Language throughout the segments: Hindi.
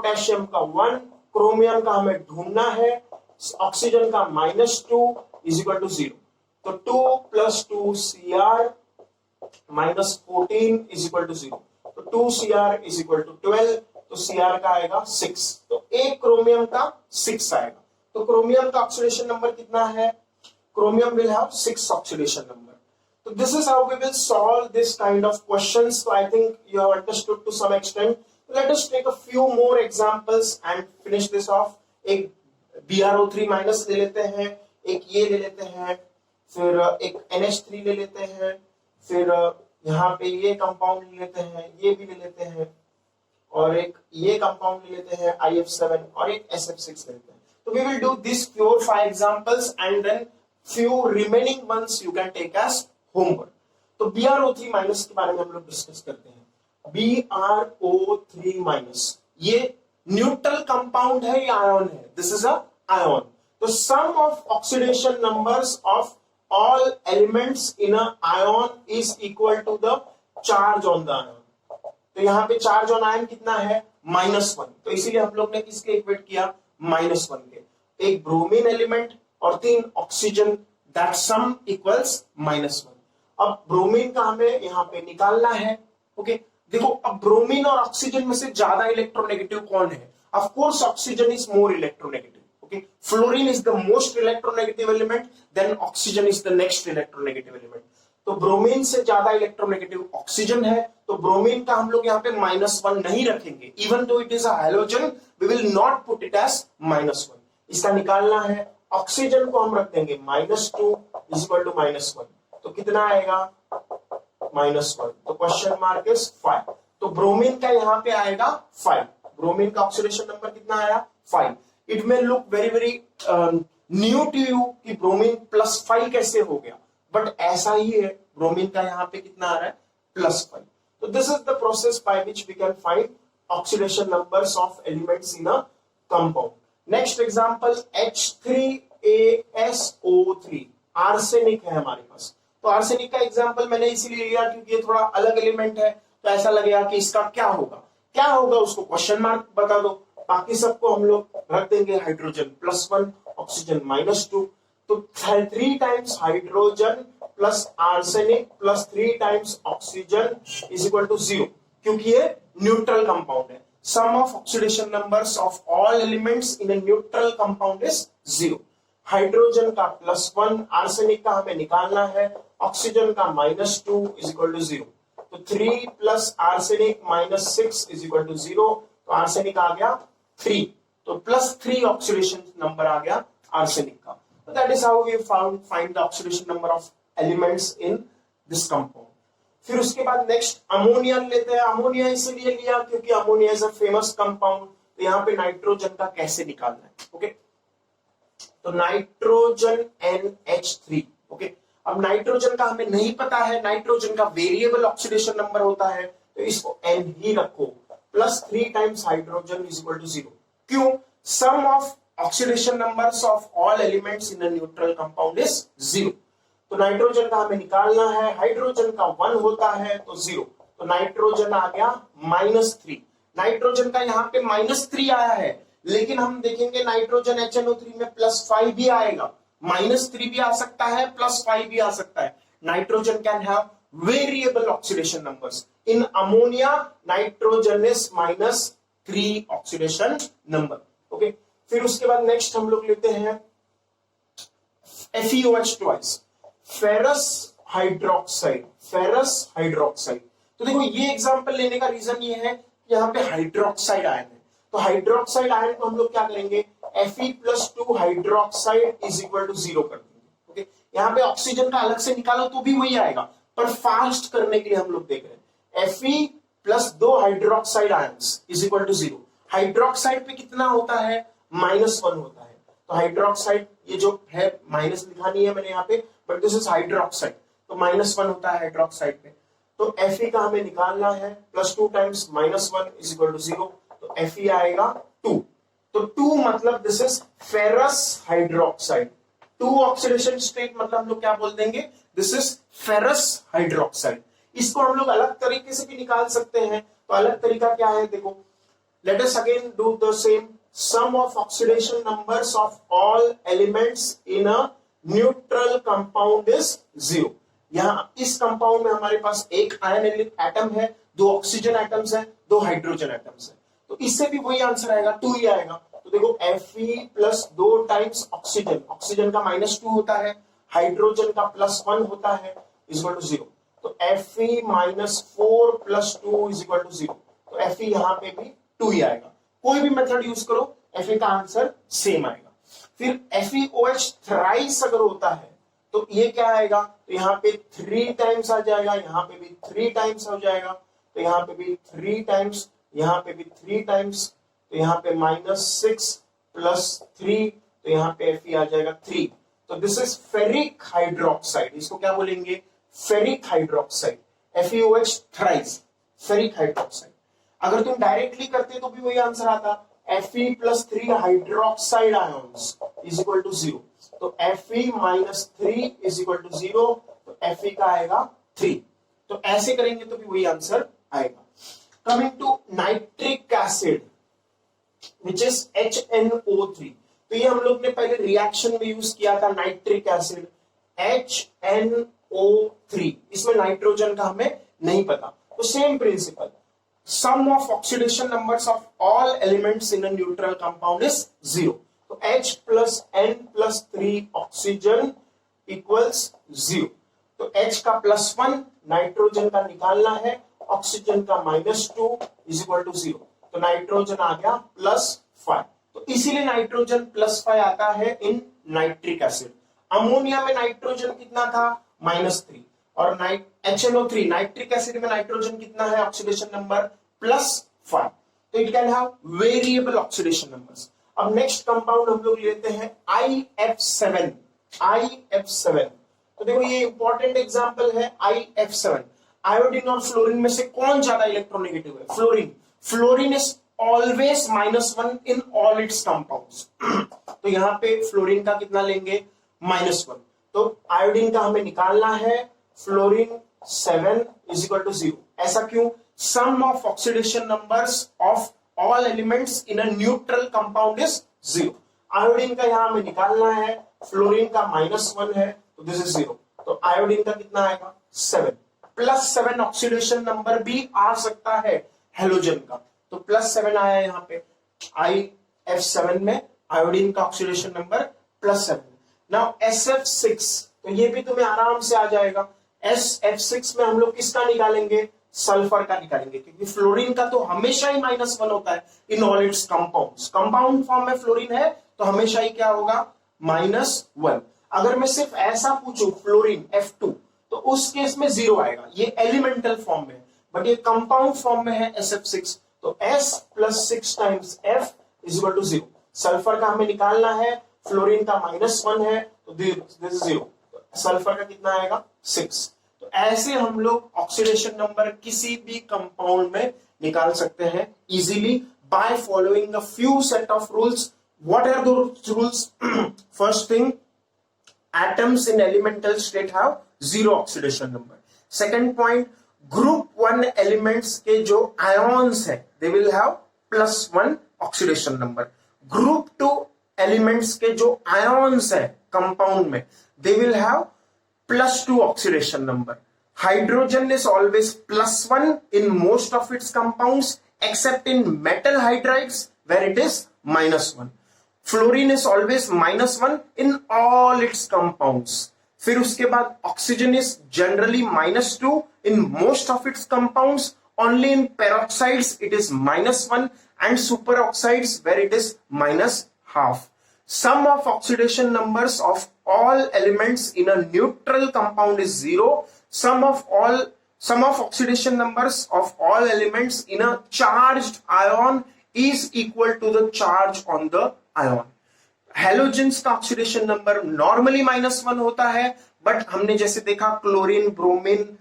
पोटेशियम का 1, क्रोमियम का हमें ढूंढना है, ऑक्सीजन का -2 इज इक्वल टू 0। तो 2 + 2 Cr -14 इज इक्वल टू 0। तो 2 Cr इज इक्वल टू 12, तो Cr का आएगा 6। तो एक क्रोमियम का 6 आएगा। तो क्रोमियम का ऑक्सीडेशन नंबर कितना है? Chromium will have 6 oxidation number. So this is how we will solve this kind of questions. So I think you have understood to some extent. Let us take a few more examples and finish this off. एक BrO3- ले लेते हैं, एक ये ले लेते हैं, फिर एक NH3 ले लेते हैं, फिर यहाँ पे ये कंपाउंड ले लेते हैं, ये भी ले लेते हैं, और एक ये कंपाउंड ले लेते हैं IF7 और एक SF6 ले लेते हैं। So we will do these 4-5 examples and then few remaining ones you can take as homework. तो BrO3- के बारे में हम लोग डिस्कस करते हैं। BrO3- ये न्यूट्रल कंपाउंड है या आयन है? This is a ion. तो sum of oxidation numbers of all elements in a ion is equal to the charge on the ion. तो यहाँ पे चार्ज ऑन आयन कितना है? -1। तो इसीलिए हम लोग ने किसके इक्वेट किया? -1 के। एक ब्रोमीन एलिमेंट और 3 ऑक्सीजन, दैट सम इक्वल्स -1। अब ब्रोमीन का हमें यहां पे निकालना है। ओके, देखो अब ब्रोमीन और ऑक्सीजन में से ज्यादा इलेक्ट्रोनेगेटिव कौन है? Of course oxygen is more electronegative. Okay, fluorine is the most electronegative element, then oxygen is the next electronegative element. तो ब्रोमीन से ज्यादा इलेक्ट्रोनेगेटिव ऑक्सीजन है, तो ब्रोमीन का हम लोग यहाँ पे -1 नहीं रखेंगे। Even though it is a halogen, we will not put it as -1। इसका निकालना है। ऑक्सीजन को हम रख देंगे -2 इज इक्वल टू -1। तो कितना आएगा? -1। तो क्वेश्चन मार्क इज 5। तो ब्रोमीन का यहाँ पे आएगा 5। ब्रोमीन का ऑक्सीडेशन नंबर कितना आया? 5। It may look very very new to you कि ब्रोमीन +5 कैसे हो गया, बट ऐसा ही है। ब्रोमीन का यहाँ पे कितना आ रहा है? +5। तो this is the process by which we can find oxidation numbers of elements in a compound. Next example H3ASO3, arsenic है हमारे पास। तो आर्सेनिक का एग्जांपल मैंने इसीलिए लिया क्योंकि ये थोड़ा अलग एलिमेंट है, तो ऐसा लगेगा कि इसका क्या होगा। क्या होगा उसको क्वेश्चन मार्क बता दो, बाकी सबको हम लोग रख देंगे हाइड्रोजन +1, ऑक्सीजन -2। तो 3 times hydrogen plus arsenic plus 3 times oxygen is equal to 0, क्योंकि ये न्यूट्रल कंपाउंड है। Sum of oxidation numbers of all elements in a neutral compound is 0. Hydrogen का +1, आर्सेनिक का हमें निकालना है, ऑक्सीजन का -2 इज इक्वल टू 0। तो 3 + आर्सेनिक -6 इज इक्वल टू 0। तो आर्सेनिक आ गया 3, तो +3 ऑक्सीडेशन नंबर आ गया आर्सेनिक का। तो that is how we find the oxidation number of elements in this compound. फिर उसके बाद नेक्स्ट अमोनिया लेते हैं। अमोनिया इसलिए लिया क्योंकि ammonia is a famous compound. तो यहाँ पे नाइट्रोजन का कैसे निकालना है? ओके, तो नाइट्रोजन NH3। ओके, अब नाइट्रोजन का हमें नहीं पता है, नाइट्रोजन का वेरिएबल ऑक्सीडेशन नंबर होता है, तो इसको N ही रखो। +3 times hydrogen is equal to 0। क्यों? Sum of oxidation numbers of all elements in a neutral compound is 0। तो नाइट्रोजन का हमें निकालना है, हाइड्रोजन का 1 होता है तो 0। तो नाइट्रोजन आ गया -3। नाइट्रोजन का यहाँ पे -3 आया है, लेकिन हम देखेंगे नाइट्रोजन HNO3 में +5 भी आएगा, -3 भी आ सकता है, +5 भी आ सकता है। Nitrogen can have variable oxidation numbers. In ammonia nitrogen is -3 oxidation number. Okay, फिर उसके बाद नेक्स्ट हम लोग लेते हैं FeOH twice, ferrous hydroxide. Ferrous hydroxide, तो देखो ये एग्जांपल लेने का रीजन ये है कि यहाँ पे हाइड्रोक्साइड आयन है। तो हाइड्रोक्साइड आयन को हम लोग क्या करेंगे? Fe+2 hydroxide is equal to 0 कर देंगे। ओके, यहाँ पे ऑक्सीजन का अलग से निकालो तो भी वही आएगा, पर फास्ट करने के लिए हम लोग देख रहे हैं Fe+2 hydroxide ions is equal to 0। Hydroxide पे कितना होता है? -1 होता है। तो हाइड्रोक्साइड ये जो है माइनस लिखानी है मैंने यहाँ पे, बट दिस इज हाइड्रोक्साइड, तो -1 होता है हाइड्रोक्साइड पे। तो Fe का हमें निकालना है, +2 टाइम्स -1 इज इक्वल टू 0। तो Fe आएगा 2। तो 2 मतलब this is ferrous hydroxide. 2 oxidation state मतलब हम लोग क्या बोल देंगे? This is ferrous hydroxide. इसको हम लोग अलग तरीके से भी निकाल सकते हैं। तो अलग तरीका क्या है? देखो, Let us again do the same. Sum of oxidation numbers of all elements in a neutral compound is 0. यहां इस कंपाउंड में हमारे पास एक आयन एटम है, दो ऑक्सीजन एटम्स है, दो हाइड्रोजन एटम्स है, तो इससे भी वही आंसर आएगा, 2 ही आएगा। तो देखो Fe plus 2 times oxygen, oxygen का -2 होता है, हाइड्रोजन का +1 होता है, इक्वल टू 0। तो Fe -4 + 2 इक्वल टू 0। तो Fe यहां पे भी 2 ही आएगा। कोई भी मेथड यूज करो, Fe का आंसर सेम आएगा। फिर FeOH थ्राइस अगर होता है तो ये क्या आएगा, तो यहाँ पे 3 टाइम्स आ जाएगा, यहाँ पे भी 3 टाइम्स हो जाएगा, तो यहाँ पे भी 3 टाइम्स, यहाँ पे भी 3 टाइम्स, तो यहाँ पे -6 + 3, तो यहाँ पे Fe आ जाएगा 3। तो दिस इज फेरिक हाइड्रोक्साइड, इसको क्या बोलेंगे, ferric hydroxide, FeOH thrice, ferric hydroxide. अगर तुम डायरेक्टली करते तो भी वही आंसर आता, Fe + 3 hydroxide ions is equal to 0। तो Fe -3 इज इक्वल टू 0, तो Fe का आएगा 3। तो ऐसे करेंगे तो भी वही आंसर आएगा। Coming to nitric acid which is HNO3, तो ये हम लोग ने पहले रिएक्शन में यूज किया था नाइट्रिक एसिड HNO3, इसमें नाइट्रोजन का हमें नहीं पता। तो same principle, sum of oxidation numbers of all elements in a neutral compound is 0. तो H plus N plus 3 oxygen equals 0। तो H का +1 नाइट्रोजन का निकालना है, ऑक्सीजन का -2 इज इक्वल टू 0। तो नाइट्रोजन आ गया +5। तो इसीलिए नाइट्रोजन +5 आता है इन नाइट्रिक एसिड। अमोनिया में नाइट्रोजन कितना था, -3, और HNO3 नाइट्रिक एसिड में नाइट्रोजन कितना है, ऑक्सीडेशन नंबर +5। तो it can have variable oxidation numbers. अब नेक्स्ट कंपाउंड हम लोग लेते हैं IF7। तो देखो ये इंपॉर्टेंट एग्जांपल है IF7। आयोडीन और फ्लोरीन में से कौन ज्यादा इलेक्ट्रोनेगेटिव है, fluorine. Fluorine is always -1 in all its compounds. तो यहाँ पे फ्लोरीन का कितना लेंगे, -1। तो आयोडीन का हमें निकालना है, फ्लोरीन 7 इज इक्वल टू 0। ऐसा क्यों, sum of oxidation numbers of all elements in a neutral compound is 0। Iodine का यहां हमें निकालना है, फ्लोरीन का -1 है, तो दिस इज 0। तो आयोडीन का कितना आएगा, 7। +7 ऑक्सीडेशन नंबर भी आ सकता है हेलोजन का, तो +7 आया यहाँ पे IF7 में, आयोडीन का ऑक्सीडेशन नंबर +7। नाउ SF6, तो ये भी तुम्हें आराम से आ जाएगा। SF6 में हम लोग किसका निकालेंगे, सल्फर का निकालेंगे, क्योंकि फ्लोरीन का तो हमेशा ही -1 होता है इन all its compounds. Compound form में फ्लोरीन है तो हमेशा ही क्या होगा, -1। अगर मैं सिर्फ ऐसा पूछूं फ्लोरीन F2, तो उस केस में 0 आएगा, ये एलिमेंटल फॉर्म में, बट ये कंपाउंड फॉर्म में है SF6, तो S + 6 times F is equal to 0। Sulphur का हमें निकालना है, फ्लोरीन का -1 है, तो दिस इज 0। सल्फर का कितना आएगा, 6। तो ऐसे हम लोग ऑक्सीडेशन नंबर किसी भी कंपाउंड में निकाल सकते हैं easily by following a few set of rules. What are those rules? First thing, atoms in elemental state have 0 oxidation number. Second point, group 1 elements के जो ions है they will have +1 oxidation number. Group 2 elements के जो ions है compound में they will have +2 oxidation number. Hydrogen is always +1 in most of its compounds except in metal hydrides where it is -1. Fluorine is always -1 in all its compounds. फिर उसके बाद oxygen is generally -2 in most of its compounds, only in peroxides it is -1 and super oxides where it is -1/2। Sum of oxidation numbers of all elements in a neutral compound is 0। Sum of oxidation numbers of all elements in a charged ion is equal to the charge on the ion. Halogens का ऑक्सीडेशन नंबर नॉर्मली -1 होता है, बट हमने जैसे देखा क्लोरीन, ब्रोमीन,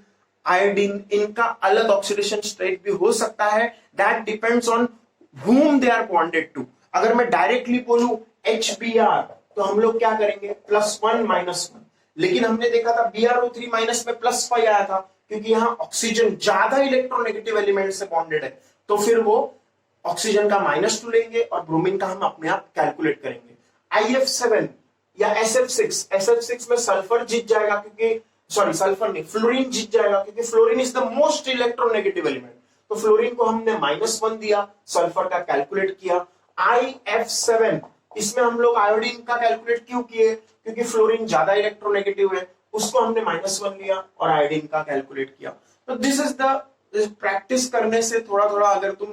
आयोडीन, इनका अलग ऑक्सीडेशन स्टेट भी हो सकता है। That depends on whom they are bonded to. अगर मैं डायरेक्टली बोलूं HBr, तो हम लोग क्या करेंगे, +1 -1। लेकिन हमने देखा था BrO3 माइनस में +5 आया था, क्योंकि यहां ऑक्सीजन ज्यादा इलेक्ट्रोनेगेटिव एलिमेंट से बॉन्डेड है, तो फिर वो ऑक्सीजन का -2 लेंगे और ब्रोमीन का हम अपने आप कैलकुलेट करेंगे। IF7 या SF6 में सल्फर जीत जाएगा, क्योंकि सॉरी सल्फर नहीं, फ्लोरीन जीत जाएगा, क्योंकि fluorine is the most electronegative element. तो फ्लोरीन को हमने -1 दिया, सल्फर का कैलकुलेट किया। IF7 इसमें हम लोग आयोडीन का कैलकुलेट क्यों किए, क्योंकि फ्लोरीन ज्यादा इलेक्ट्रोनेगेटिव है, उसको हमने -1 लिया और आयोडीन का कैलकुलेट किया। तो दिस इज द प्रैक्टिस करने से थोड़ा थोड़ा अगर तुम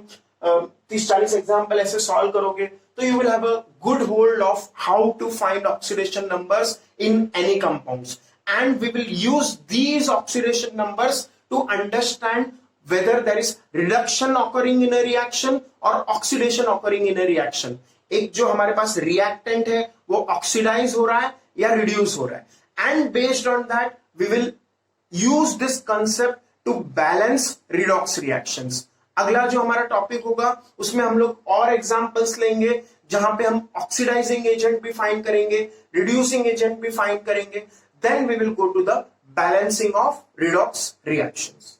30-40 एग्जाम्पल ऐसे सॉल्व करोगे तो you will have a good hold of how to find oxidation numbers in any compounds, and we will use these oxidation numbers to understand whether there is reduction occurring in a reaction or oxidation occurring in a reaction। एक जो हमारे पास reactant है वो ऑक्सीडाइज हो रहा है या रिड्यूस हो रहा है, and based on that we will use this concept to balance redox reactions। अगला जो हमारा टॉपिक होगा उसमें हम लोग और एग्जांपल्स लेंगे जहां पे हम ऑक्सीडाइजिंग एजेंट भी फाइंड करेंगे, रिड्यूसिंग एजेंट भी फाइंड करेंगे। Then we will go to the balancing of redox reactions।